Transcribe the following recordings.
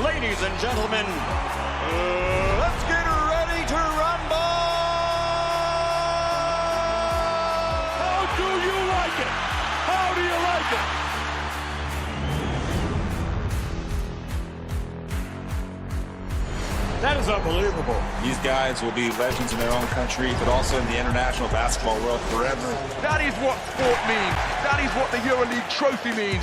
Ladies and gentlemen, let's get ready to rumble! How do you like it? How do you like it? That is unbelievable. These guys will be legends in their own country, but also in the international basketball world forever. That is what sport means. That is what the EuroLeague trophy means.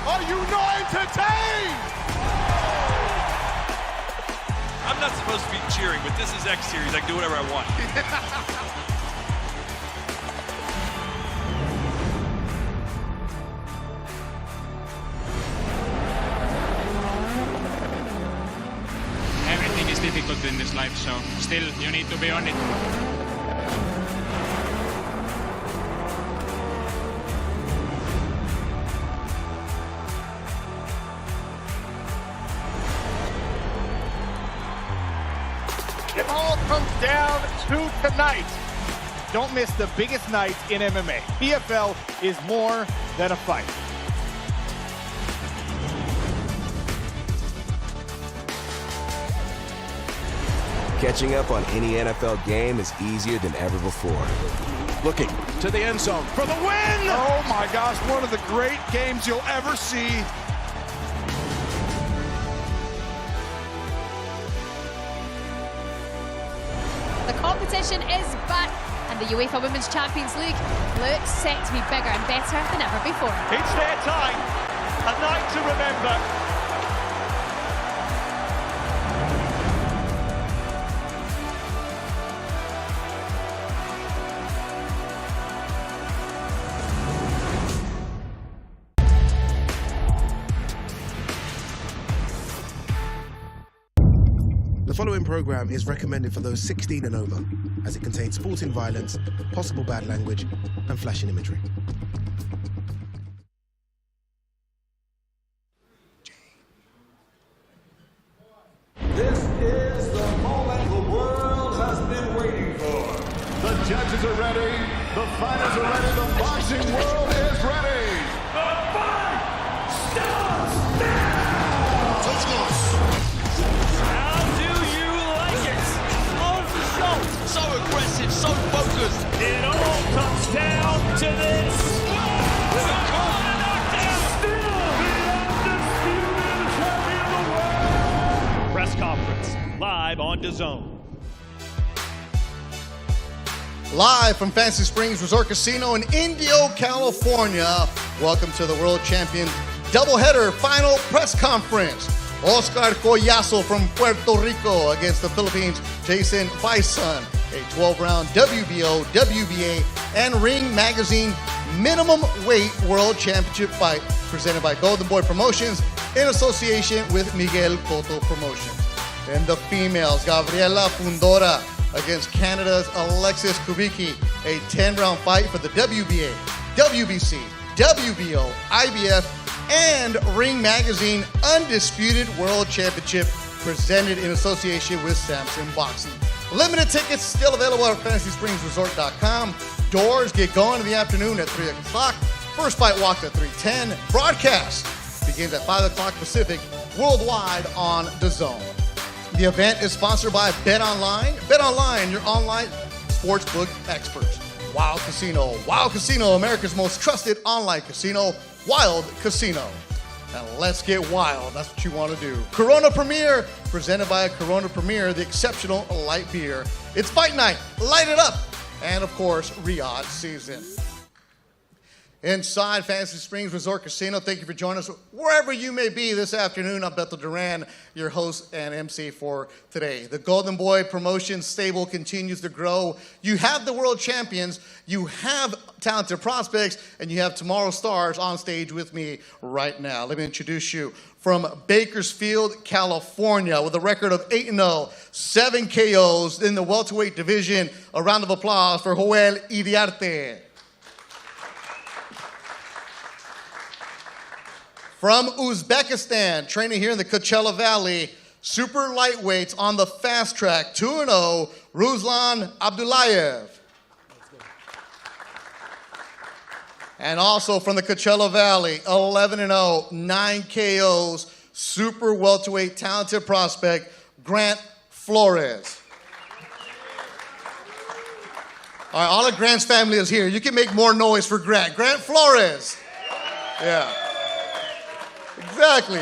Are you not entertained? I'm not supposed to be cheering, but this is X Series. I can do whatever I want. Everything is difficult in this life, so still you need to be on it. It all comes down to tonight. Don't miss the biggest night in MMA. PFL is more than a fight. Catching up on any NFL game is easier than ever before. Looking to the end zone for the win! Oh my gosh, one of the great games you'll ever see. The competition is back, and the UEFA Women's Champions League looks set to be bigger and better than ever before. It's their time. A night to remember. The following program is recommended for those 16 and over, as it contains sporting violence, possible bad language, and flashing imagery. This is the moment the world has been waiting for. The judges are ready. The fighters are ready. The boxing world is ready. The fight starts now. Let's go. How do you like it? On the shot. So aggressive, so focused. It all comes down to this. With a corner knockdown. Still the undisputed champion of the world. Press conference live on DAZN. Live from Fancy Springs Resort Casino in Indio, California. Welcome to the World Champion doubleheader final press conference. Oscar Collazo from Puerto Rico against the Philippines' Jayson Vayson. A 12-round WBO, WBA, and Ring Magazine minimum weight World Championship fight presented by Golden Boy Promotions in association with Miguel Cotto Promotions. Then the females, Gabriela Fundora against Canada's Alexis Kubicki, a 10-round fight for the WBA, WBC, WBO, IBF, and Ring Magazine Undisputed World Championship presented in association with Samson Boxing. Limited tickets still available at FantasySpringsResort.com. Doors get going in the afternoon at 3 o'clock. First fight walk at 3:10. Broadcast begins at 5 o'clock Pacific worldwide on DAZN. The event is sponsored by BetOnline. BetOnline, your online sportsbook experts. Wild Casino, America's most trusted online casino. Wild Casino. Now let's get wild. That's what you want to do. Corona Premier, presented by Corona Premier, the exceptional light beer. It's fight night. Light it up. And of course, Riyadh season. Inside Fantasy Springs Resort Casino, thank you for joining us wherever you may be this afternoon. I'm Beto Duran, your host and MC for today. The Golden Boy Promotions stable continues to grow. You have the world champions, you have talented prospects, and you have tomorrow's stars on stage with me right now. Let me introduce you from Bakersfield, California, with a record of 8-0, 7 KOs in the welterweight division. A round of applause for Joel Iriarte. From Uzbekistan, training here in the Coachella Valley, super lightweights on the fast track, 2-0, Ruslan Abdullayev. And also from the Coachella Valley, 11-0, 9 KOs, super welterweight, talented prospect, Grant Flores. All right, all of Grant's family is here. You can make more noise for Grant. Grant Flores. Yeah. Exactly.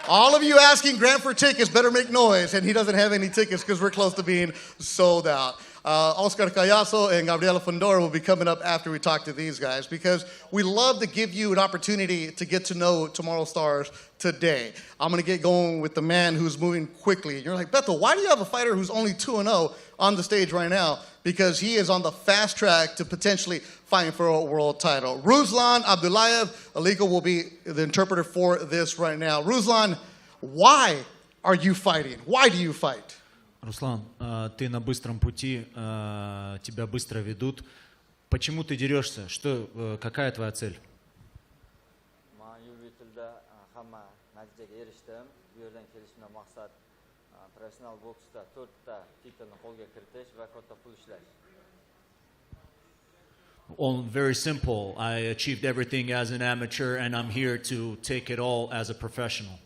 All of you asking Grant for tickets better make noise, and he doesn't have any tickets because we're close to being sold out. Oscar Collazo and Gabriela Fundora will be coming up after we talk to these guys because we love to give you an opportunity to get to know tomorrow's stars today. I'm going to get going with the man who's moving quickly. You're like, Beto, why do you have a fighter who's only 2-0 on the stage right now? Because he is on the fast track to potentially fighting for a world title. Ruslan Abdullayev, Aliko will be the interpreter for this right now. Ruslan, why are you fighting? Why do you fight? Руслан, ты на быстром пути, тебя быстро ведут. Почему ты дерешься? Какая твоя цель? Very simple. I achieved everything as an amateur, and I'm here to take it all as a professional.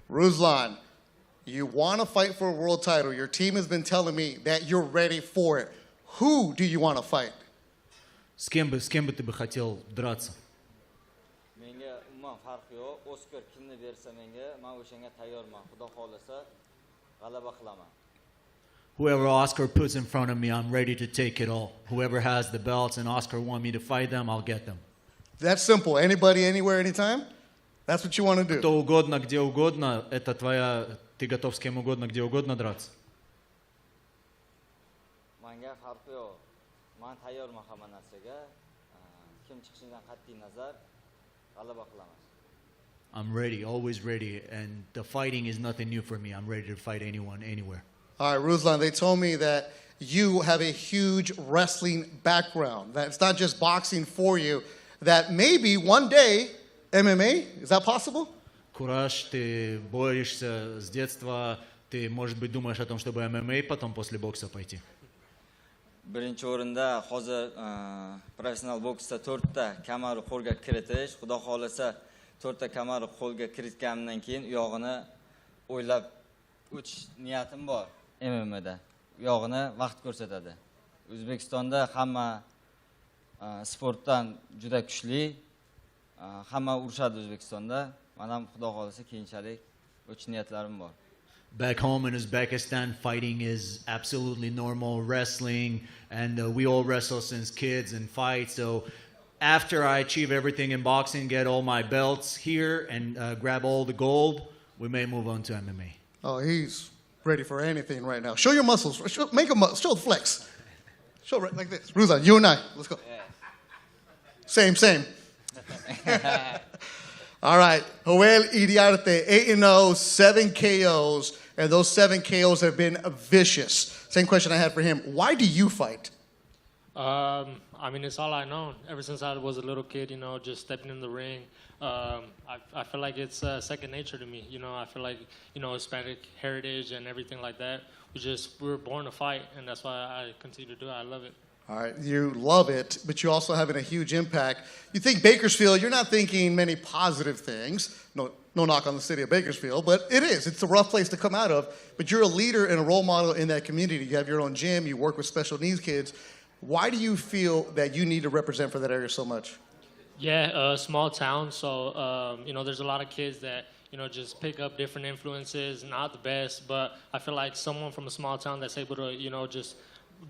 Ruslan, you want to fight for a world title. Your team has been telling me that you're ready for it. Who do you want to fight? С кем бы ты бы хотел драться? Whoever Oscar puts in front of me, I'm ready to take it all. Whoever has the belts and Oscar want me to fight them, I'll get them. That's simple. Anybody, anywhere, anytime? That's what you want to do. Кто угодно, где угодно, это твоя... Ты готов с кем угодно, где угодно драться? I'm ready, always ready, and the fighting is nothing new for me. I'm ready to fight anyone, anywhere. All right, Ruslan, they told me that you have a huge wrestling background, that it's not just boxing for you, that maybe one day, MMA, is that possible? Кураж, ты борешься с детства, ты, может быть, думаешь о том, чтобы ММА потом после бокса пойти? Birinchi o'rinda hozir professional boksda 4 ta kamarni qo'lga kiritish, xudo xolasa 4 ta kamarni qo'lga kiritganimdan keyin u yog'ini o'ylab o'tish niyatim bor MMAda. U yog'ini vaqt ko'rsatadi. O'zbekistonda hamma sportdan juda kuchli, hamma urushadi O'zbekistonda. Men ham xudo xolasa keyinchalik o'tish niyatlarim bor. Back home in Uzbekistan, fighting is absolutely normal, wrestling, and we all wrestle since kids and fight. So after I achieve everything in boxing, get all my belts here, and grab all the gold, we may move on to MMA. Oh, he's ready for anything right now. Show your muscles. Make a muscle. Show the flex. Show right like this. Ruslan, you and I. Let's go. Yeah. Same. All right, Joel Iriarte, 8-0, 7 KOs, and those 7 KOs have been vicious. Same question I had for him. Why do you fight? I mean, it's all I know. Ever since I was a little kid, just stepping in the ring, I feel like it's second nature to me. I feel like, Hispanic heritage and everything like that. We were born to fight, and that's why I continue to do it. I love it. All right, you love it, but you're also having a huge impact. You think Bakersfield, you're not thinking many positive things. No knock on the city of Bakersfield, but it is. It's a rough place to come out of, but you're a leader and a role model in that community. You have your own gym, you work with special needs kids. Why do you feel that you need to represent for that area so much? Yeah, small town, so, there's a lot of kids that, just pick up different influences, not the best, but I feel like someone from a small town that's able to, just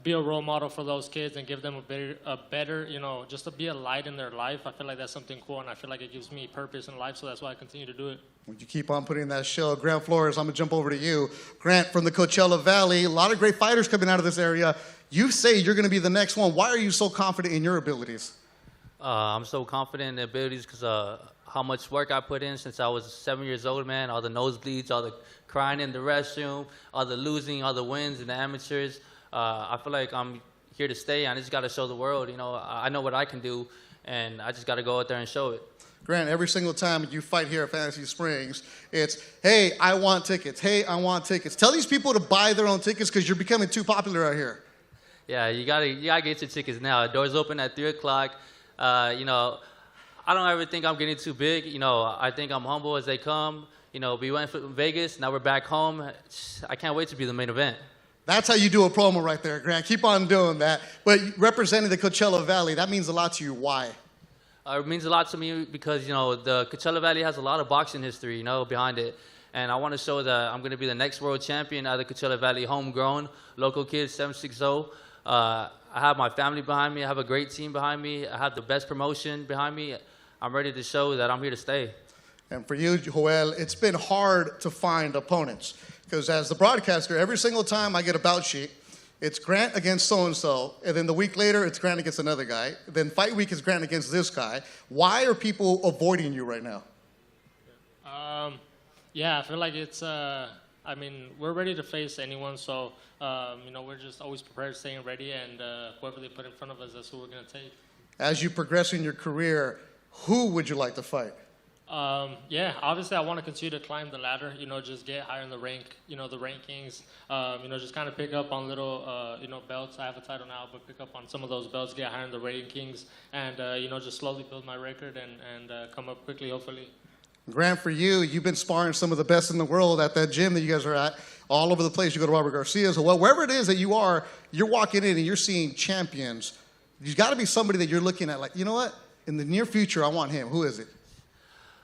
be a role model for those kids and give them a better, just to be a light in their life. I feel like that's something cool, and I feel like it gives me purpose in life, so that's why I continue to do it. Would you keep on putting that show? Grant Flores, I'm going to jump over to you. Grant, from the Coachella Valley, a lot of great fighters coming out of this area. You say you're going to be the next one. Why are you so confident in your abilities? I'm so confident in the abilities because how much work I put in since I was 7 years old, man. All the nosebleeds, all the crying in the restroom, all the losing, all the wins in the amateurs. I feel like I'm here to stay. I just got to show the world. I know what I can do, and I just got to go out there and show it. Grant, every single time you fight here at Fantasy Springs, it's, hey, I want tickets. Hey, I want tickets. Tell these people to buy their own tickets because you're becoming too popular out here. Yeah, you gotta get your tickets now. Doors open at 3 o'clock. I don't ever think I'm getting too big. You know, I think I'm humble as they come. You know, we went from Vegas, now we're back home. I can't wait to be the main event. That's how you do a promo right there, Grant. Keep on doing that. But representing the Coachella Valley, that means a lot to you. Why? It means a lot to me because, you know, the Coachella Valley has a lot of boxing history, you know, behind it. And I want to show that I'm going to be the next world champion out of the Coachella Valley, homegrown, local kid, 760. I have my family behind me. I have a great team behind me. I have the best promotion behind me. I'm ready to show that I'm here to stay. And for you, Joel, it's been hard to find opponents. Because as the broadcaster, every single time I get a bout sheet, it's Grant against so-and-so, and then the week later, it's Grant against another guy. Then fight week is Grant against this guy. Why are people avoiding you right now? Yeah, I feel like it's, I mean, we're ready to face anyone, so, you know, we're just always prepared, staying ready, and whoever they put in front of us, that's who we're going to take. As you progress in your career, who would you like to fight? Yeah, obviously I want to continue to climb the ladder, you know, just get higher in the rank, you know, the rankings, you know, just kind of pick up on little, you know, belts. I have a title now, but pick up on some of those belts, get higher in the rankings, and, you know, just slowly build my record and come up quickly, hopefully. Grant, for you, you've been sparring some of the best in the world at that gym that you guys are at, all over the place. You go to Robert Garcia's, well, wherever it is that you are, you're walking in and you're seeing champions. There's got to be somebody that you're looking at like, you know what? In the near future, I want him. Who is it?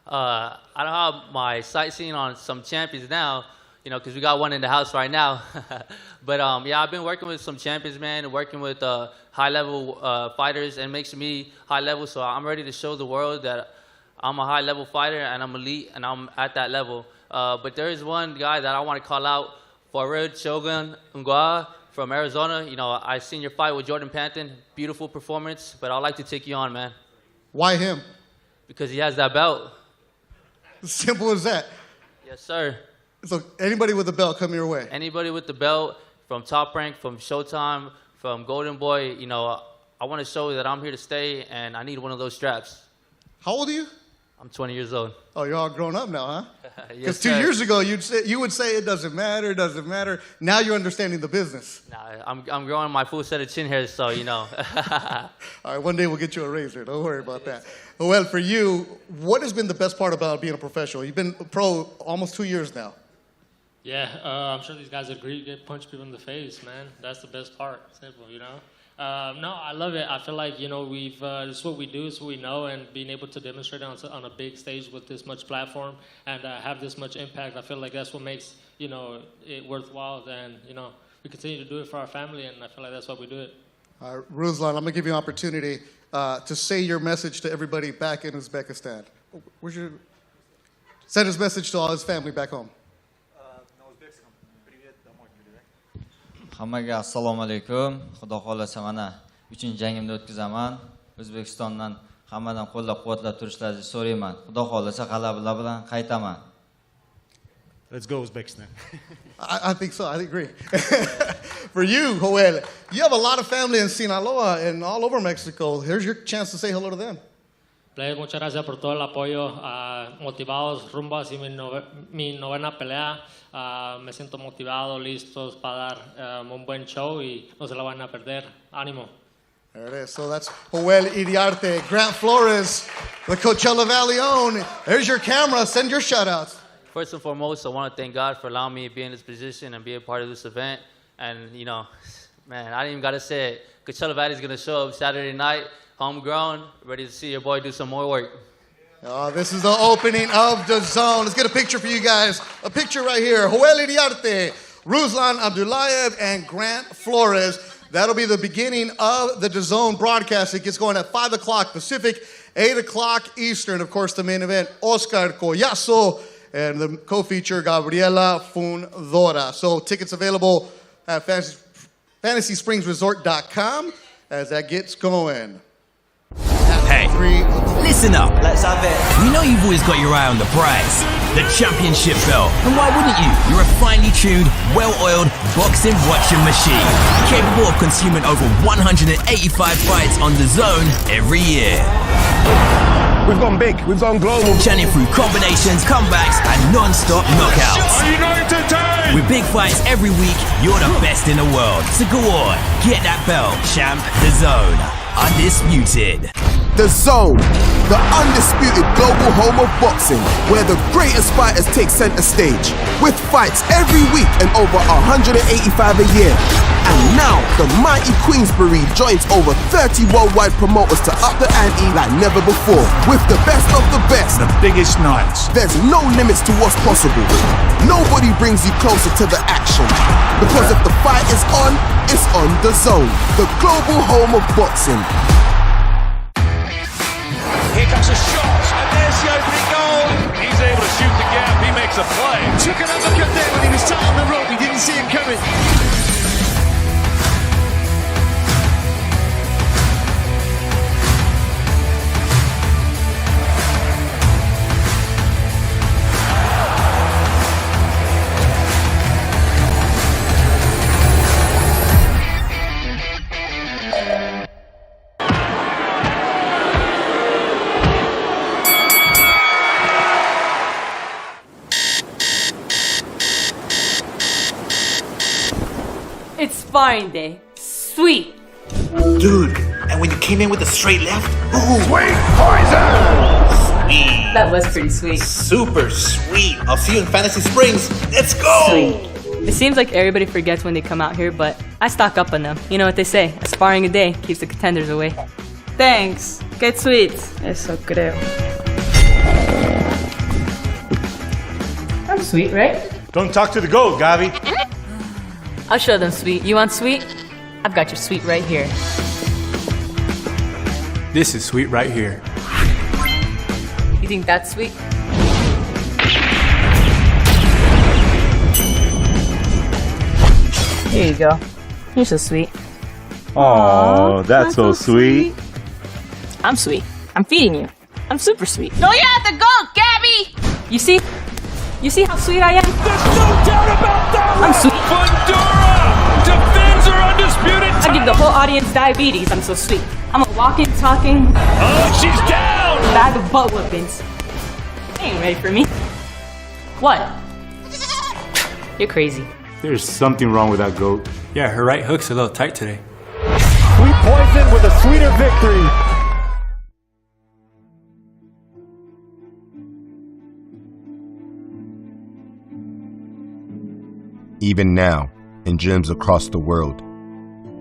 I don't have my sightseeing on some champions now, you know, because we got one in the house right now. But, yeah, I've been working with some champions, man, working with high-level fighters, and makes me high-level, so I'm ready to show the world that I'm a high-level fighter, and I'm elite, and I'm at that level. But there is one guy that I want to call out, Farid Shogun Ngwa from Arizona. You know, I seen your fight with Jordan Panton. Beautiful performance, but I'd like to take you on, man. Why him? Because he has that belt. Simple as that. Yes, sir. So anybody with a belt come your way? Anybody with the belt, from Top Rank, from Showtime, from Golden Boy, you know, I want to show that I'm here to stay, and I need one of those straps. How old are you? I'm 20 years old. Oh, you're all grown up now, huh? Yes, Because 2 years ago, you would say it doesn't matter, it doesn't matter. Now you're understanding the business. Nah, I'm growing my full set of chin hairs, so, you know. All right, one day we'll get you a razor. Don't worry about that. Well, for you, what has been the best part about being a professional? You've been a pro almost 2 years now. Yeah, I'm sure these guys agree. Get punch people in the face, man. That's the best part. Simple, you know. No, I love it. I feel like, you know, this is what we do, it's what we know, and being able to demonstrate on a big stage with this much platform and have this much impact, I feel like that's what makes, you know, it worthwhile. And, you know, we continue to do it for our family, and I feel like that's why we do it. All right, Ruslan, I'm going to give you an opportunity to say your message to everybody back in Uzbekistan. Send his message to all his family back home. Hammaga assalomu alaykum. Xudo xolasa mana 3-chi jangimni o'tkazaman. O'zbekistondan hammadan qo'llab-quvvatlab turishlaringizni so'rayman. Xudo xolasa g'alabalar bilan qaytaman. Let's go, Uzbekistan. I think so. I agree. For you, Joel, you have a lot of family in Sinaloa and all over Mexico. Here's your chance to say hello to them. Players, muchas gracias por todo el apoyo, motivados rumbo hacia mi novena pelea. Me siento motivado, listos para dar un buen show y no se la van a perder. Ánimo. There it is. So that's Joel Iriarte, Grant Flores, the Coachella Valley own. There's your camera. Send your shout-outs. First and foremost, I want to thank God for allowing me to be in this position and be a part of this event. And, you know, man, I didn't even got to say it. Coachella Valley is going to show up Saturday night. Homegrown, ready to see your boy do some more work. Oh, this is the opening of DAZN. Let's get a picture for you guys. A picture right here. Joel Iriarte, Ruslan Abdullayev, and Grant Flores. That'll be the beginning of the DAZN broadcast. It gets going at 5 o'clock Pacific, 8 o'clock Eastern. Of course, the main event, Oscar Collazo, and the co-feature, Gabriela Fundora. So tickets available at FantasySpringsResort.com as that gets going. Hey, listen up. Let's have it. We know you've always got your eye on the prize, the championship belt. And why wouldn't you? You're a finely tuned, well-oiled boxing watching machine, capable of consuming over 185 fights on DAZN every year. We've gone big, we've gone global. Churning through combinations, comebacks, and non-stop knockouts. Are you not entertained? With big fights every week, you're the best in the world. So go on, get that belt, champ. DAZN, undisputed. DAZN, the undisputed global home of boxing, where the greatest fighters take center stage, with fights every week and over 185 a year. And now, the mighty Queensberry joins over 30 worldwide promoters to up the ante like never before, with the best of the best. The biggest nights. There's no limits to what's possible. Nobody brings you closer to the action, because if the fight is on, it's on DAZN, the global home of boxing. Here comes a shot, and there's the opening goal. He's able to shoot the gap. He makes a play. Took an uppercut there when he was tight on the rope. He didn't see him coming. It's sparring day. Sweet. Dude, and when you came in with a straight left, ooh. Sweet poison! Sweet. That was pretty sweet. Super sweet. I'll see you in Fantasy Springs. Let's go! Sweet. It seems like everybody forgets when they come out here, but I stock up on them. You know what they say, a sparring a day keeps the contenders away. Thanks. Get sweet. Eso creo. I'm sweet, right? Don't talk to the goat, Gavi. I'll show them sweet. You want sweet? I've got your sweet right here. This is sweet right here. You think that's sweet? Here you go. You're so sweet. Oh, that's so sweet. I'm sweet. I'm feeding you. I'm super sweet. No, you have to go, Gabby! You see? You see how sweet I am? There's no doubt about that. I'm sweet. Fundora defends her undisputed title. I give the whole audience diabetes. I'm so sweet. I'm a walking, talking. Oh, she's down. Bag of butt whippings. You ain't ready for me. What? You're crazy. There's something wrong with that goat. Yeah, her right hook's a little tight today. Sweet poison with a sweeter victory. Even now, in gyms across the world,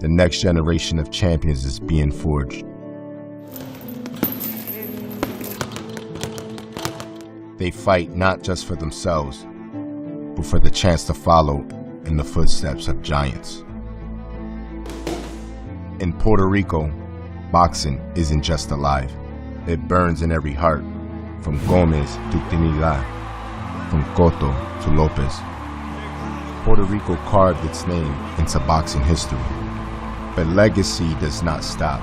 the next generation of champions is being forged. They fight not just for themselves, but for the chance to follow in the footsteps of giants. In Puerto Rico, boxing isn't just alive. It burns in every heart, from Gomez to Trinidad, from Cotto to Lopez. Puerto Rico carved its name into boxing history. But legacy does not stop.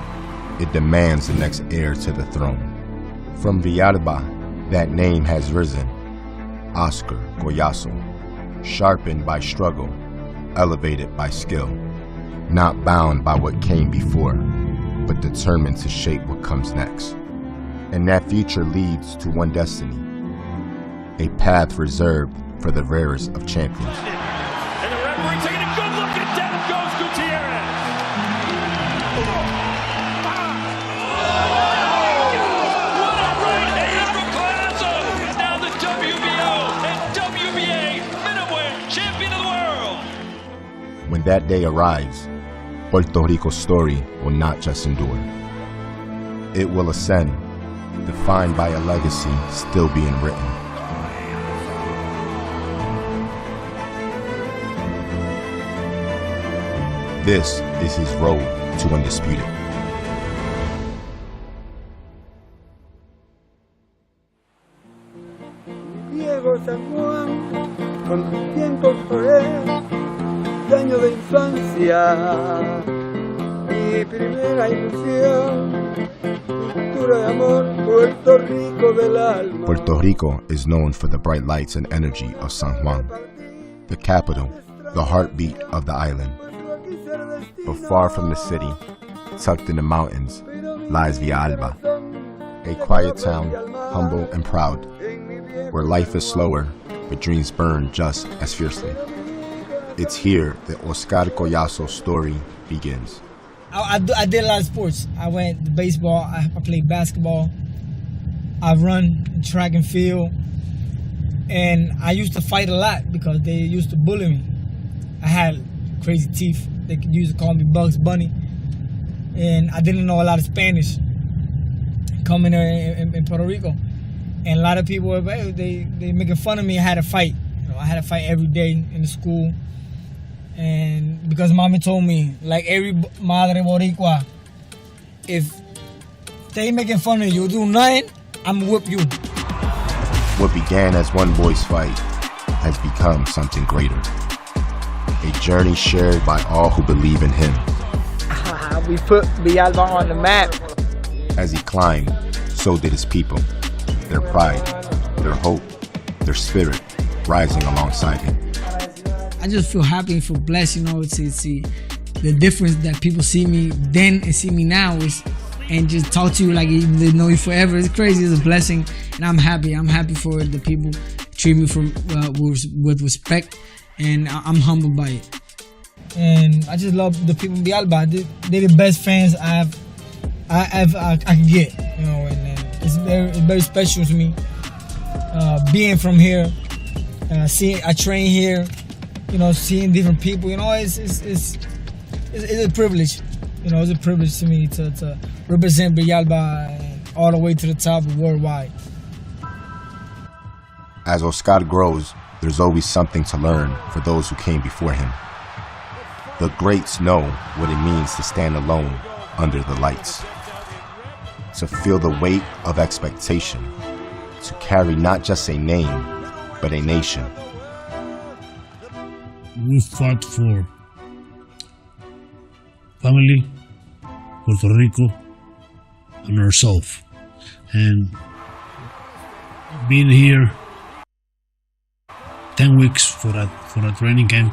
It demands the next heir to the throne. From Villalba, that name has risen. Oscar Collazo, sharpened by struggle, elevated by skill. Not bound by what came before, but determined to shape what comes next. And that future leads to one destiny, a path reserved for the rarest of champions. And the referee taking a good look, and down goes Gutierrez. What a right hand from Collazo. And now the WBO and WBA middleweight champion of the world. When that day arrives, Puerto Rico's story will not just endure. It will ascend, defined by a legacy still being written. This is his road to undisputed. Diego San Juan, con tiempos de año de infancia, mi primera ilusión, cultura de amor, Puerto Rico del alma. Puerto Rico is known for the bright lights and energy of San Juan, the capital, the heartbeat of the island. But far from the city, tucked in the mountains, lies Villalba, a quiet town, humble and proud, where life is slower, but dreams burn just as fiercely. It's here that Oscar Collazo's story begins. I did a lot of sports. I went to baseball. I played basketball. I run track and field. And I used to fight a lot because they used to bully me. I had crazy teeth. They used to call me Bugs Bunny. And I didn't know a lot of Spanish coming there in Puerto Rico. And a lot of people, they making fun of me. I had to fight. I had to fight every day in the school. And because mommy told me, like every madre boricua, if they making fun of you, do nothing, I'm gonna whip you. What began as one boy's fight has become something greater. A journey shared by all who believe in him. We put Villalba on the map. As he climbed, so did his people. Their pride, their hope, their spirit rising alongside him. I just feel happy and feel blessed, you know, to see the difference that people see me then and see me now is, and just talk to you like they know you forever. It's crazy. It's a blessing, and I'm happy. I'm happy for the people treat me with respect, and I'm humbled by it. And I just love the people in Villalba. They're the best fans I can get, you know, and it's very special to me. Being from here, I train here, you know, seeing different people, you know, it's a privilege, you know, it's a privilege to me to represent Villalba all the way to the top worldwide. As Oscar grows, there's always something to learn for those who came before him. The greats know what it means to stand alone under the lights, to feel the weight of expectation, to carry not just a name, but a nation. We fought for family, Puerto Rico, and ourselves. And being here 10 weeks for a training camp,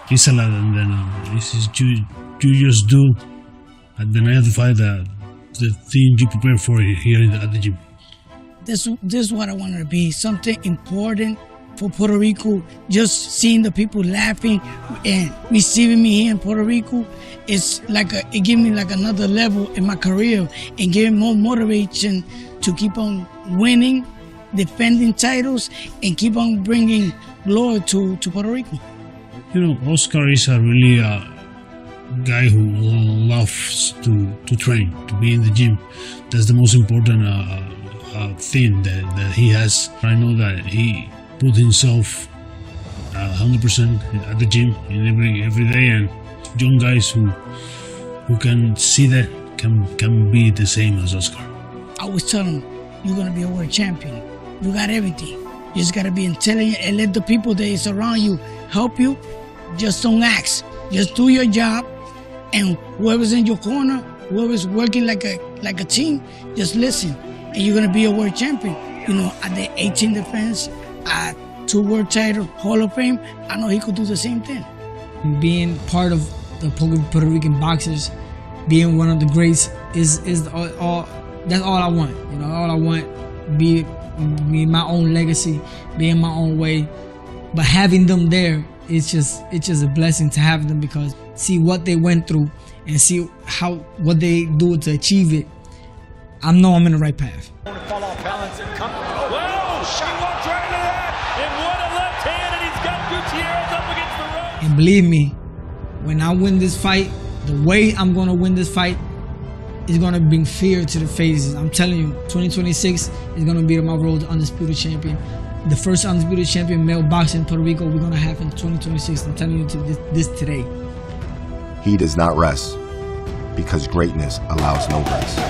it's a lot, and then this is you just do at the night of the fight the thing you prepare for here at the gym. This is what I wanted to be, something important for Puerto Rico. Just seeing the people laughing and receiving me here in Puerto Rico, it's like it gave me like another level in my career and gave me more motivation to keep on winning, defending titles, and keep on bringing glory to Puerto Rico. You know, Oscar is a really guy who loves to train, to be in the gym. That's the most important thing that he has. I know that he put himself 100% at the gym in every day, and young guys who can see that can be the same as Oscar. I always tell him, you're gonna be a world champion. You got everything. You just gotta be intelligent and let the people that is around you help you. Just don't ask. Just do your job, and whoever's in your corner, whoever's working like a team, just listen, and you're gonna be a world champion. You know, at the 18 defense, at 2 world title, Hall of Fame, I know he could do the same thing. Being part of the Puerto Rican boxers, being one of the greats is all. That's all I want. You know, all I want be my own legacy, be in my own way, but having them there. It's just a blessing to have them, because see what they went through and see what they do to achieve it. I know I'm in the right path. Fall off balance and come. Whoa! She walked right into that, and what a left hand, and he's got Gutierrez up against the ropes. And believe me, when I win this fight, the way I'm gonna win this fight is gonna bring fear to the faces. I'm telling you, 2026 is gonna be my road to undisputed champion. The first undisputed champion male boxing in Puerto Rico we're gonna have in 2026. I'm telling you this today. He does not rest because greatness allows no rest.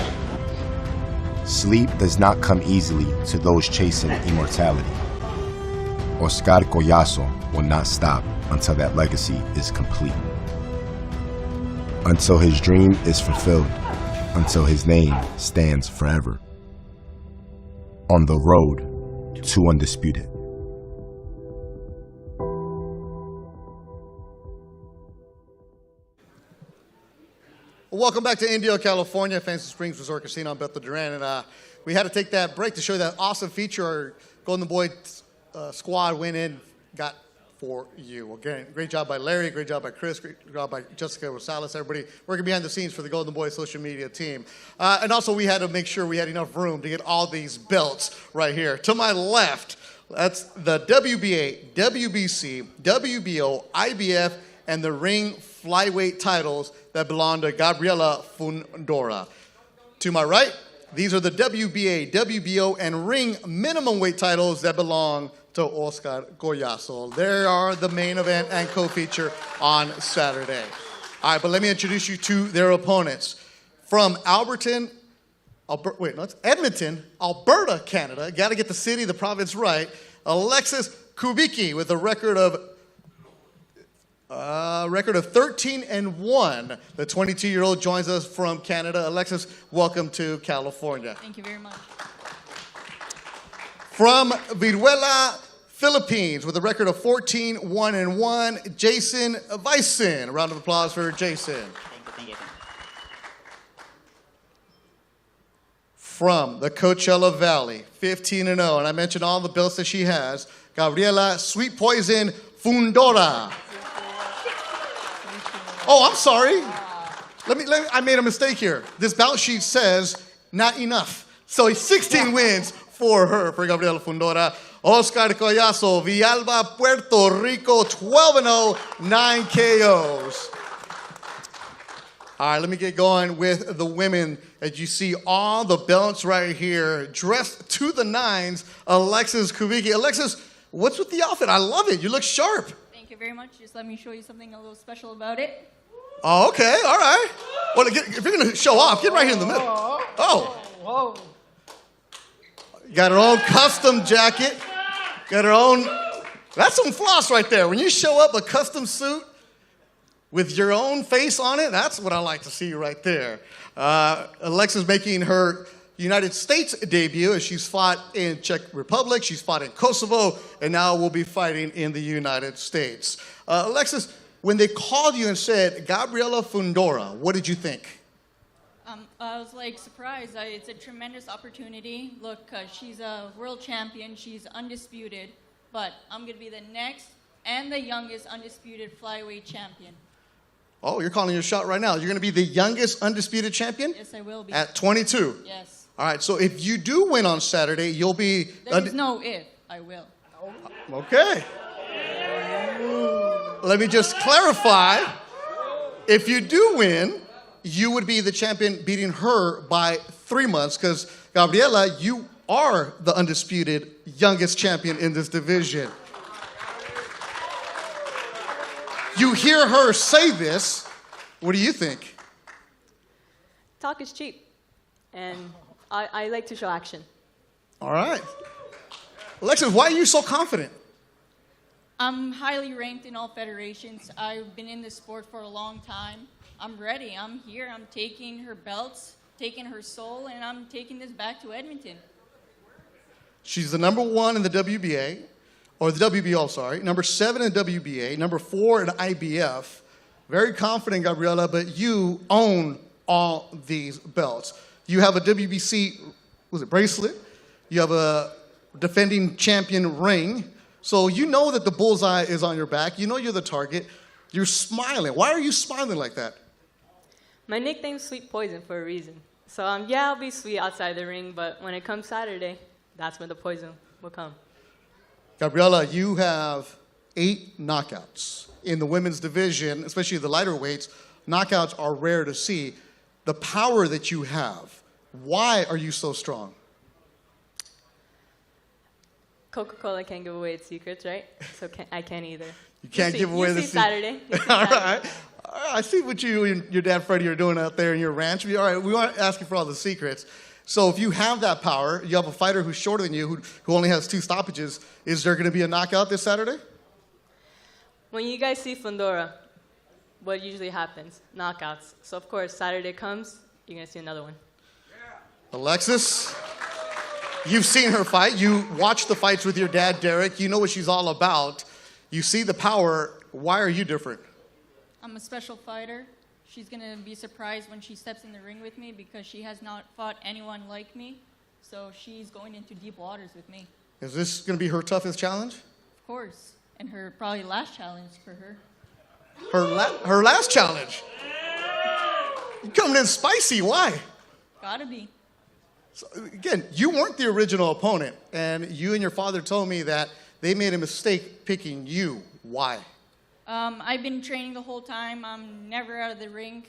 Sleep does not come easily to those chasing immortality. Oscar Collazo will not stop until that legacy is complete. Until his dream is fulfilled. Until his name stands forever. On the road to undisputed. Well, welcome back to Indio, California, Fancy Springs Resort Casino. I'm Bethel Duran, and we had to take that break to show that awesome feature. Our Golden Boy squad went in, got for you. Again, great job by Larry, great job by Chris, great job by Jessica Rosales, everybody working behind the scenes for the Golden Boys social media team. And also we had to make sure we had enough room to get all these belts right here. To my left, that's the WBA, WBC, WBO, IBF, and the ring flyweight titles that belong to Gabriela Fundora. To my right, these are the WBA, WBO, and ring minimum weight titles that belong to Oscar Collazo. They are the main event and co-feature on Saturday. All right, but let me introduce you to their opponents. From Edmonton, Alberta, Canada. Got to get the city, the province right. Alexis Kubicki with a record of 13-1. The 22-year-old joins us from Canada. Alexis, welcome to California. Thank you very much. From Viruela, Philippines, with a record of 14-1-1, Jayson Vayson. A round of applause for Jayson. Thank you. From the Coachella Valley, 15-0, and I mentioned all the belts that she has, Gabriela Sweet Poison Fundora. Oh, I'm sorry. I made a mistake here. This bout sheet says not enough. So 16 wins for her, for Gabriela Fundora. Oscar Collazo, Villalba, Puerto Rico, 12-0, 9 KOs. All right, let me get going with the women. As you see all the belts right here, dressed to the nines, Alexis Kubicki. Alexis, what's with the outfit? I love it. You look sharp. Thank you very much. Just let me show you something a little special about it. Oh, okay, all right. Well, if you're going to show off, get right here in the middle. Oh. Whoa. Got her own custom jacket. Got her own. That's some floss right there. When you show up a custom suit with your own face on it, that's what I like to see right there. Alexis making her United States debut as she's fought in Czech Republic, she's fought in Kosovo, and now will be fighting in the United States. Alexis, when they called you and said, Gabriela Fundora, what did you think? I was surprised. It's a tremendous opportunity. Look, she's a world champion. She's undisputed. But I'm going to be the next and the youngest undisputed flyweight champion. Oh, you're calling your shot right now. You're going to be the youngest undisputed champion? Yes, I will be. At 22? Yes. All right, so if you do win on Saturday, you'll be... There's no if. I will. Okay. Let me just clarify. If you do win, you would be the champion beating her by 3 months because, Gabriela, you are the undisputed youngest champion in this division. You hear her say this. What do you think? Talk is cheap, and I like to show action. All right. Alexis, why are you so confident? I'm highly ranked in all federations. I've been in this sport for a long time. I'm ready. I'm here. I'm taking her belts, taking her soul, and I'm taking this back to Edmonton. She's the number 1 in the WBA, or the WBO, sorry. Number 7 in WBA, number 4 in IBF. Very confident, Gabriela, but you own all these belts. You have a WBC, bracelet? You have a defending champion ring. So you know that the bullseye is on your back. You know you're the target. You're smiling. Why are you smiling like that? My nickname's Sweet Poison for a reason. So I'll be sweet outside the ring, but when it comes Saturday, that's when the poison will come. Gabriela, you have 8 knockouts in the women's division, especially the lighter weights. Knockouts are rare to see. The power that you have, why are you so strong? Coca-Cola can't give away its secrets, right? So I can't either. You can't give away the secrets. Saturday. All right. I see what you and your dad Freddie are doing out there in your ranch. All right, we want to ask you for all the secrets. So if you have that power, you have a fighter who's shorter than you, who only has 2 stoppages, is there going to be a knockout this Saturday? When you guys see Fundora, what usually happens? Knockouts. So of course, Saturday comes, you're going to see another one. Alexis, you've seen her fight. You watch the fights with your dad, Derek. You know what she's all about. You see the power. Why are you different? I'm a special fighter. She's going to be surprised when she steps in the ring with me because she has not fought anyone like me. So she's going into deep waters with me. Is this going to be her toughest challenge? Of course. and her probably last challenge for her. Her last challenge. You're coming in spicy. Why? Gotta be. So, again, you weren't the original opponent, and you and your father told me that they made a mistake picking you. Why? I've been training the whole time. I'm never out of the ring,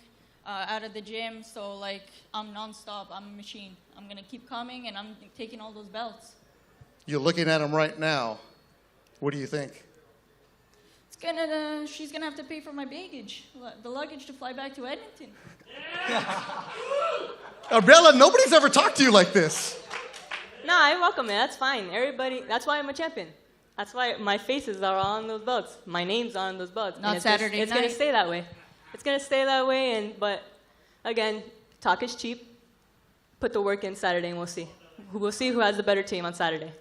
out of the gym. So like, I'm nonstop. I'm a machine. I'm gonna keep coming, and I'm taking all those belts. You're looking at him right now. What do you think? She's gonna have to pay for my baggage, the luggage to fly back to Edmonton. Gabriela, nobody's ever talked to you like this. No, I welcome it. That's fine. Everybody, that's why I'm a champion. That's why my faces are on those belts. My name's on those belts. Not Saturday night. It's gonna stay that way. It's gonna stay that way. But again, talk is cheap. Put the work in Saturday, and we'll see. We'll see who has the better team on Saturday.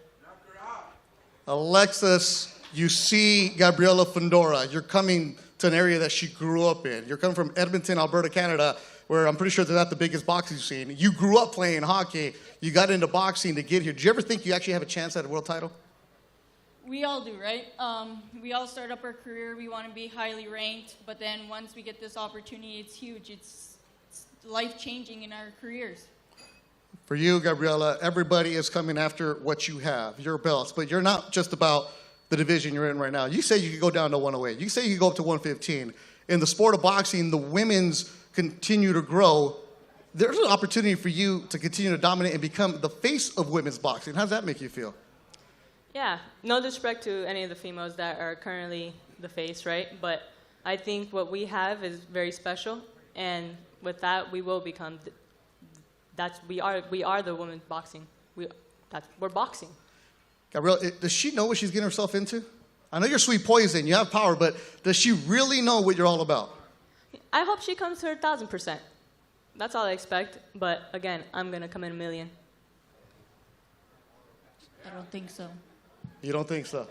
Alexis, you see Gabriela Fundora. You're coming to an area that she grew up in. You're coming from Edmonton, Alberta, Canada, where I'm pretty sure they're not the biggest boxing scene. You grew up playing hockey. You got into boxing to get here. Did you ever think you actually have a chance at a world title? We all do, right? We all start up our career. We want to be highly ranked, but then once we get this opportunity, it's huge. It's life-changing in our careers. For you, Gabriela, everybody is coming after what you have, your belts, but you're not just about the division you're in right now. You say you could go down to 108. You say you could go up to 115. In the sport of boxing, the women's continue to grow. There's an opportunity for you to continue to dominate and become the face of women's boxing. How does that make you feel? Yeah, no disrespect to any of the females that are currently the face, right? But I think what we have is very special, and with that, we will become. We are the women's boxing. We're boxing. Gabriela, does she know what she's getting herself into? I know you're sweet poison, you have power, but does she really know what you're all about? I hope she comes to her 1,000%. That's all I expect. But again, I'm gonna come in a million. I don't think so. You don't think so?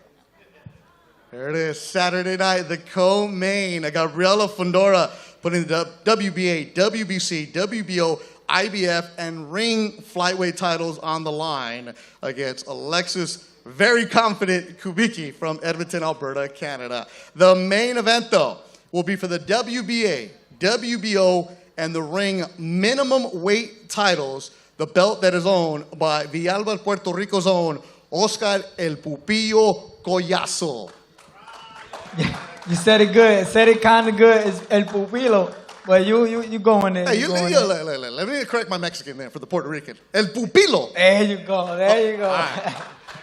There it is, Saturday night, the co-main. Gabriela Fundora putting the WBA, WBC, WBO, IBF, and ring flyweight titles on the line against Alexis, very confident Kubicki from Edmonton, Alberta, Canada. The main event, though, will be for the WBA, WBO, and the ring minimum weight titles, the belt that is owned by Villalba, Puerto Rico's own Oscar El Pupillo Collazo. You said it good. Said it kind of good. It's El Pupilo. But you going there. Hey, let me correct my Mexican there for the Puerto Rican. El Pupilo. There you go. There you go. Right.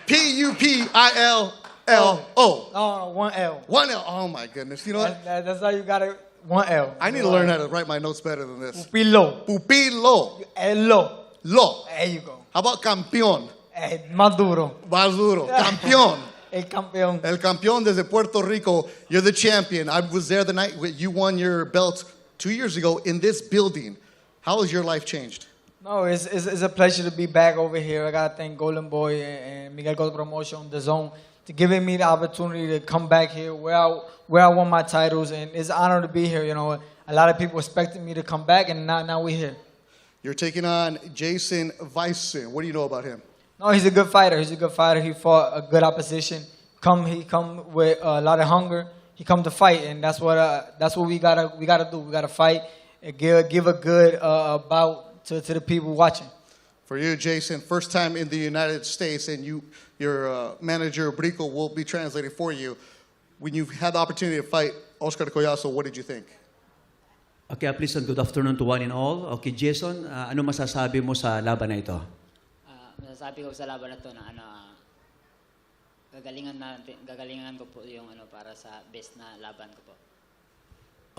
Pupillo. No, one L. One L. Oh, my goodness. You know what? That's how you got it. One L. I need to learn how to write my notes better than this. Pupilo. Pupilo. Lo. Lo. There you go. How about campeón? Más duro. Más duro. Campeón. El campeón. El campeón desde Puerto Rico. You're the champion. I was there the night you won your belt 2 years ago in this building. How has your life changed? No, it's a pleasure to be back over here. I got to thank Golden Boy and Miguel Gold Promotion, DAZN, to giving me the opportunity to come back here where I won my titles. And it's an honor to be here. You know, a lot of people expected me to come back, and now we're here. You're taking on Jayson Vayson. What do you know about him? No, he's a good fighter. He's a good fighter. He fought a good opposition. He come with a lot of hunger. He come to fight, and that's what we gotta do. We gotta fight and give a good bout to the people watching. For you, Jayson, first time in the United States, and your manager Brico will be translating for you. When you've had the opportunity to fight Oscar Collazo, what did you think? Okay, please, and good afternoon to one and all. Okay, Jason, ano masasabi mo sa laban na ito? Masasabi ko sa laban na ito na gagalingan ko po yung para sa best na laban ko po.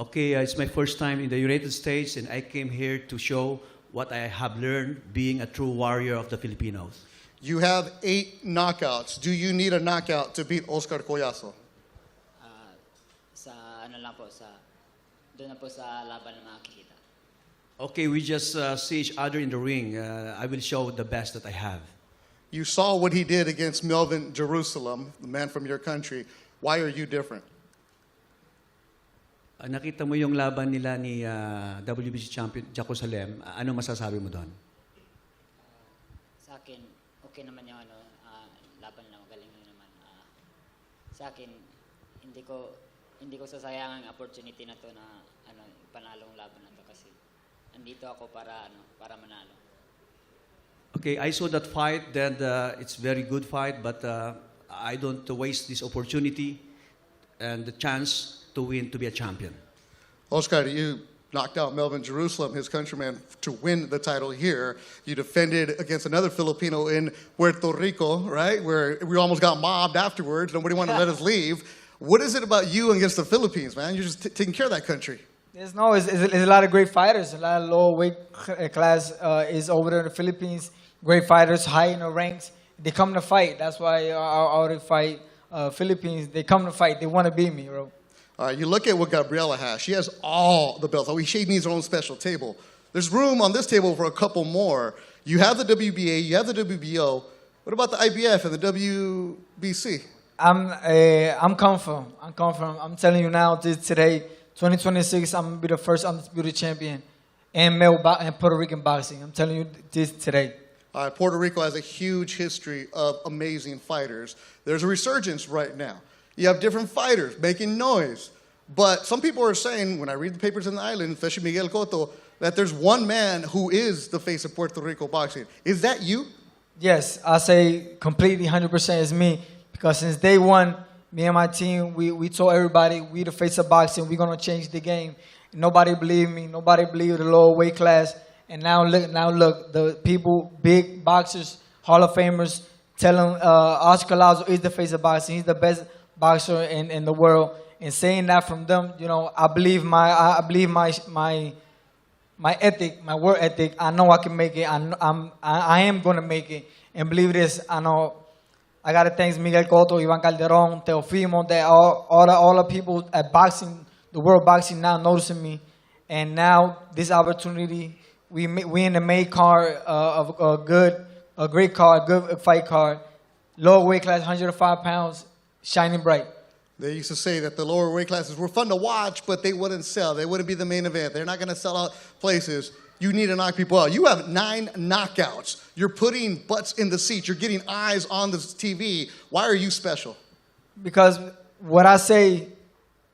Okay, it's my first time in the United States, and I came here to show what I have learned being a true warrior of the Filipinos. You have 8 knockouts. Do you need a knockout to beat Oscar Collazo? Doon na po sa laban na makikita. Okay, we just see each other in the ring. I will show the best that I have. You saw what he did against Melvin Jerusalem, the man from your country. Why are you different? Nakita mo yung laban nila ni WBC champion Jerusalem. Ano masasabi mo doon? Sa akin, okay naman yung laban na magaling naman. Sa akin, hindi ko sasayangin ang opportunity na to na panalong laban na to kasi andito ako para manalo. Okay, I saw that fight, then it's very good fight, but I don't waste this opportunity and the chance to win, to be a champion. Oscar, you knocked out Melvin Jerusalem, his countryman, to win the title here. You defended against another Filipino in Puerto Rico, right, where we almost got mobbed afterwards. Nobody wanted to let us leave. What is it about you against the Philippines, man? You're just taking care of that country. It's a lot of great fighters. A lot of lower weight class is over there in the Philippines. Great fighters, high in the ranks. They come to fight. That's why I already fight Philippines. They come to fight. They want to beat me, bro. All right, you look at what Gabriela has. She has all the belts. She needs her own special table. There's room on this table for a couple more. You have the WBA, you have the WBO. What about the IBF and the WBC? I'm confident. I'm telling you now, today, 2026, I'm going to be the first undisputed champion in Puerto Rican boxing. I'm telling you this today. All right, Puerto Rico has a huge history of amazing fighters. There's a resurgence right now. You have different fighters making noise. But some people are saying, when I read the papers in the island, especially Miguel Cotto, that there's one man who is the face of Puerto Rico boxing. Is that you? Yes, I say completely 100% is me. Because since day one, me and my team, we told everybody, we the face of boxing, we're going to change the game. Nobody believed me. Nobody believed the lower weight class. And now look, the people, big boxers, Hall of Famers, telling Oscar Collazo is the face of boxing. He's the best boxer in the world. And saying that from them, you know, I believe my ethic, my work ethic. I know I can make it. I am going to make it. And believe this, I know I got to thank Miguel Cotto, Ivan Calderon, Teofimo, that all the people at boxing, the world boxing now noticing me. And now this opportunity, we in the main card of a great card, good fight card, lower weight class, 105 pounds, shining bright. They used to say that the lower weight classes were fun to watch, but they wouldn't sell. They wouldn't be the main event. They're not going to sell out places. You need to knock people out. You have 9 knockouts. You're putting butts in the seats. You're getting eyes on the TV. Why are you special? Because what I say,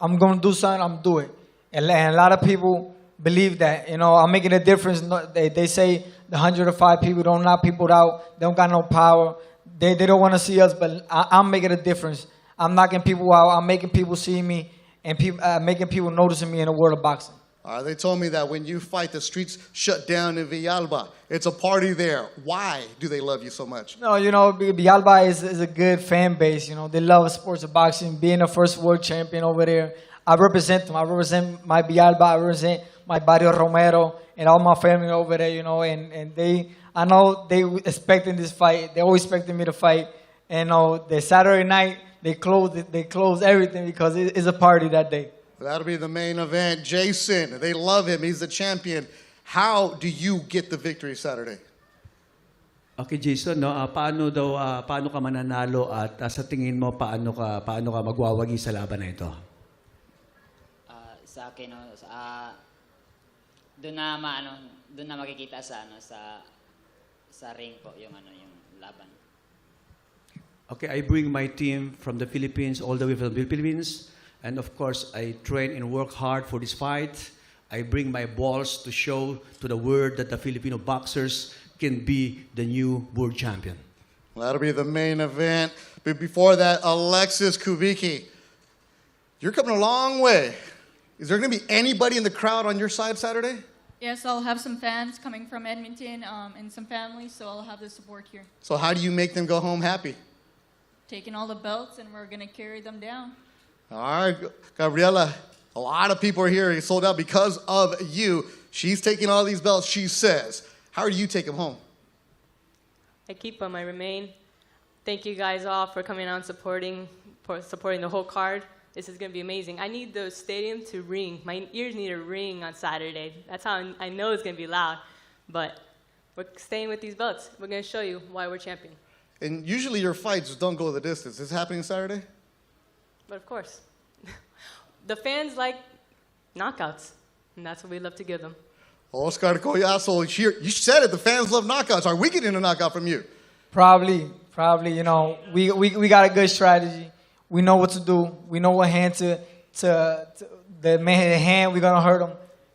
I'm going to do something, I'm doing it. And a lot of people believe that. You know, I'm making a difference. They say the 105 people don't knock people out. They don't got no power. They don't want to see us, but I'm making a difference. I'm knocking people out. I'm making people see me and making people noticing me in the world of boxing. They told me that when you fight, the streets shut down in Villalba. It's a party there. Why do they love you so much? No, you know, Villalba is a good fan base. You know, they love sports of boxing. Being the first world champion over there, I represent them. I represent my Villalba. I represent my Barrio Romero and all my family over there. You know, and I know they expecting this fight. They always expecting me to fight. And the Saturday night they close everything because it's a party that day. That'll be the main event. Jayson, they love him. He's the champion. How do you get the victory Saturday? Okay, Jason, paano ka mananalo at sa tingin mo paano ka magwawagi sa laban na ito? Sa akin doon na makikita sa ring po yung laban. Okay, I bring my team from the Philippines, all the way from the Philippines. And of course, I train and work hard for this fight. I bring my balls to show to the world that the Filipino boxers can be the new world champion. Well, that'll be the main event. But before that, Alexis Kubicki, you're coming a long way. Is there going to be anybody in the crowd on your side Saturday? Yes, I'll have some fans coming from Edmonton and some families, so I'll have the support here. So how do you make them go home happy? Taking all the belts, and we're going to carry them down. All right, Gabriela, a lot of people are here. He sold out because of you. She's taking all these belts, she says. How do you take them home? I keep them, I remain. Thank you guys all for coming out and supporting the whole card. This is going to be amazing. I need the stadium to ring. My ears need to ring on Saturday. That's how I know it's going to be loud. But we're staying with these belts. We're going to show you why we're champion. And usually your fights don't go the distance. Is this happening Saturday? But of course. The fans like knockouts, and that's what we love to give them. Oscar Collazo, you said it, the fans love knockouts. Are we getting a knockout from you? Probably. You know, we got a good strategy. We know what to do. We know what hand to the hand. We're gonna hurt him.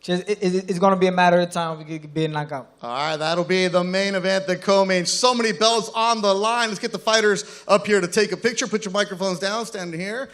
It's going to be a matter of time if we get a knockout. All right, that'll be the main event, the co-main. So many belts on the line. Let's get the fighters up here to take a picture. Put your microphones down, stand here.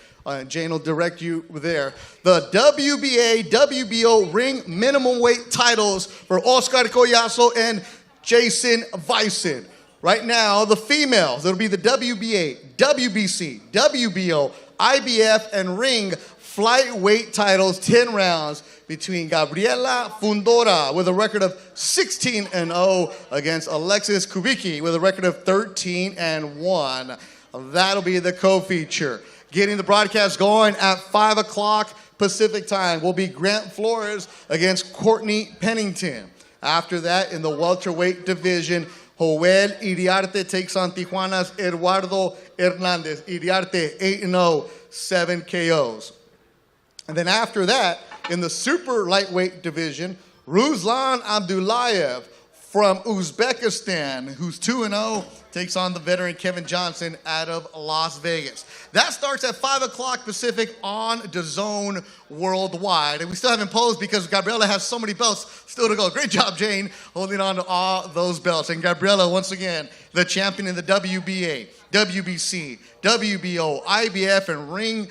Jane will direct you there. The WBA, WBO ring minimum weight titles for Oscar Collazo and Jayson Vayson. Right now, the females, it'll be the WBA, WBC, WBO, IBF, and ring flyweight titles, 10 rounds between Gabriela Fundora with a record of 16-0 against Alexis Kubicki with a record of 13-1. That'll be the co-feature. Getting the broadcast going at 5 o'clock Pacific time will be Grant Flores against Courtney Pennington. After that, in the welterweight division, Joel Iriarte takes on Tijuana's Eduardo Hernandez. Iriarte 8-0, 7 KOs. And then after that, in the super lightweight division, Ruslan Abdullayev from Uzbekistan, who's 2-0, takes on the veteran Kevin Johnson out of Las Vegas. That starts at 5 o'clock Pacific on DAZN worldwide. And we still haven't posed because Gabriela has so many belts still to go. Great job, Jane, holding on to all those belts. And Gabriela, once again, the champion in the WBA, WBC, WBO, IBF, and ring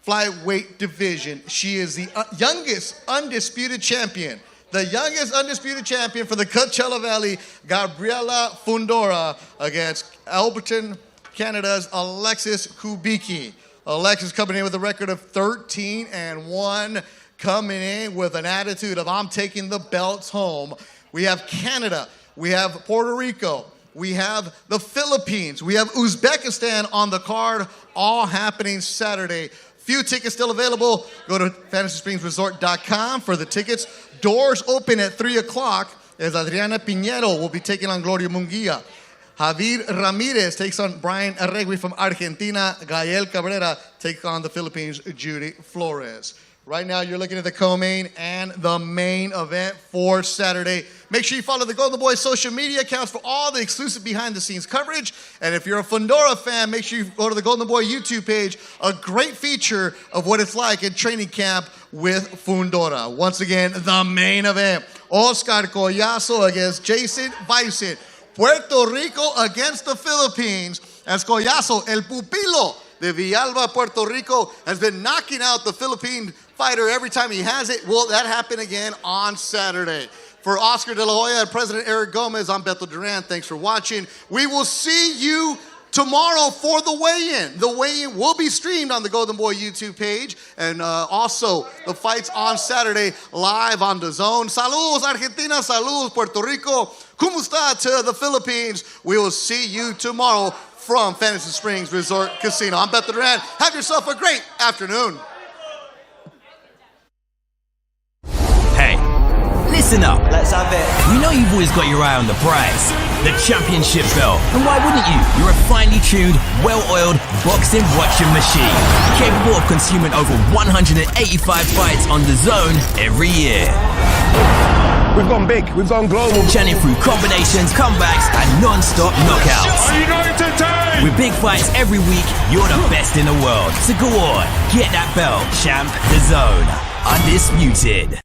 flyweight division. She is the youngest undisputed champion. The youngest undisputed champion for the Coachella Valley, Gabriela Fundora, against Alberton, Canada's Alexis Kubicki. Alexis coming in with a record of 13-1, coming in with an attitude of I'm taking the belts home. We have Canada, we have Puerto Rico, we have the Philippines, we have Uzbekistan on the card, all happening Saturday. Few tickets still available. Go to FantasySpringsResort.com for the tickets. Doors open at 3 o'clock as Adriana Piñero will be taking on Gloria Munguia. Javier Ramirez takes on Brian Arregui from Argentina. Gael Cabrera takes on the Philippines' Judy Flores. Right now, you're looking at the co-main and the main event for Saturday. Make sure you follow the Golden Boy social media accounts for all the exclusive behind-the-scenes coverage. And if you're a Fundora fan, make sure you go to the Golden Boy YouTube page. A great feature of what it's like in training camp with Fundora. Once again, the main event. Oscar Collazo against Jayson Vayson. Puerto Rico against the Philippines. As Collazo, el pupilo de Villalba, Puerto Rico, has been knocking out the Philippine fighter every time he has it. Will that happen again on Saturday? For Oscar De La Hoya and President Eric Gomez, I'm Beto Duran. Thanks for watching. We will see you tomorrow for the weigh-in. The weigh-in will be streamed on the Golden Boy YouTube page, and also the fights on Saturday live on DAZN. Saludos Argentina, saludos Puerto Rico. ¿Cómo está to the Philippines? We will see you tomorrow from Fantasy Springs Resort Casino. I'm Beto Duran. Have yourself a great afternoon. Hey, listen up. Let's have it. We know you've always got your eye on the prize, the championship belt. And why wouldn't you? You're a finely tuned, well-oiled boxing watching machine, capable of consuming over 185 fights on DAZN every year. We've gone big, we've gone global. Chanting through combinations, comebacks, and non-stop knockouts. Are you going to take? With big fights every week, you're the best in the world. So go on, get that belt, champ. DAZN, undisputed.